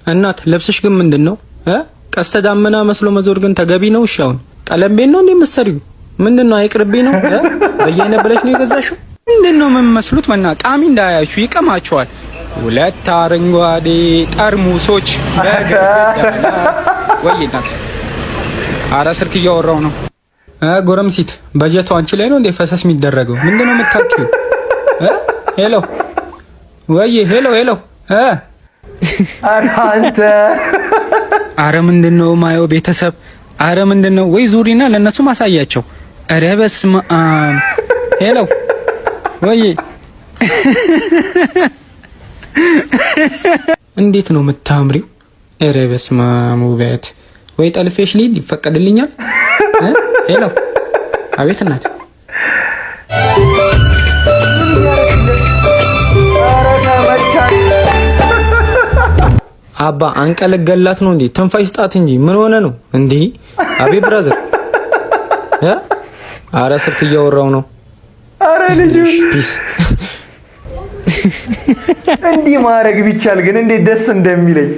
እናት ልብስሽ ግን ምንድነው? ቀስተ ዳመና መስሎ መዞር ግን ተገቢ ነው? እሺ አሁን ቀለም ቤት ነው እንዴ መሰሪው? ምንድነው አይቅርብኝ ነው? በየነ ብለሽ ነው የገዛሽው? ምንድነው ምን መስሉት? መና ቃሚ እንዳያችሁ ይቀማቸዋል። ሁለት አረንጓዴ ጠርሙሶች ወይ እናት። ኧረ ስልክ እያወራው ነው። ጎረምሲት በጀቱ አንቺ ላይ ነው እንዴ ፈሰስ የሚደረገው? ምንድነው የምታውቂው? ሄሎ ወይ ሄሎ ሄሎ ኧረ አንተ ኧረ ምንድነው ማየው ቤተሰብ? ኧረ ምንድነው? ወይ ዙሪና ለነሱ ማሳያቸው። ኧረ በስመ አብ። ሄሎ ወይ እንዴት ነው የምታምሪው? ኧረ በስመ አብ ውበት። ወይ ጠልፌሽ ልሂድ ይፈቀድልኛል? ሄሎ አቤት እናት። አባ አንቀለገላት ነው እንዴ? ተንፋሽ ስጣት እንጂ ምን ሆነ ነው እንዴ? አቤት ብራዘር። አረ ስልክ እያወራው ነው። አረ ልጅ ፒስ። እንዲህ ማድረግ ቢቻል ግን እንዴት ደስ እንደሚለኝ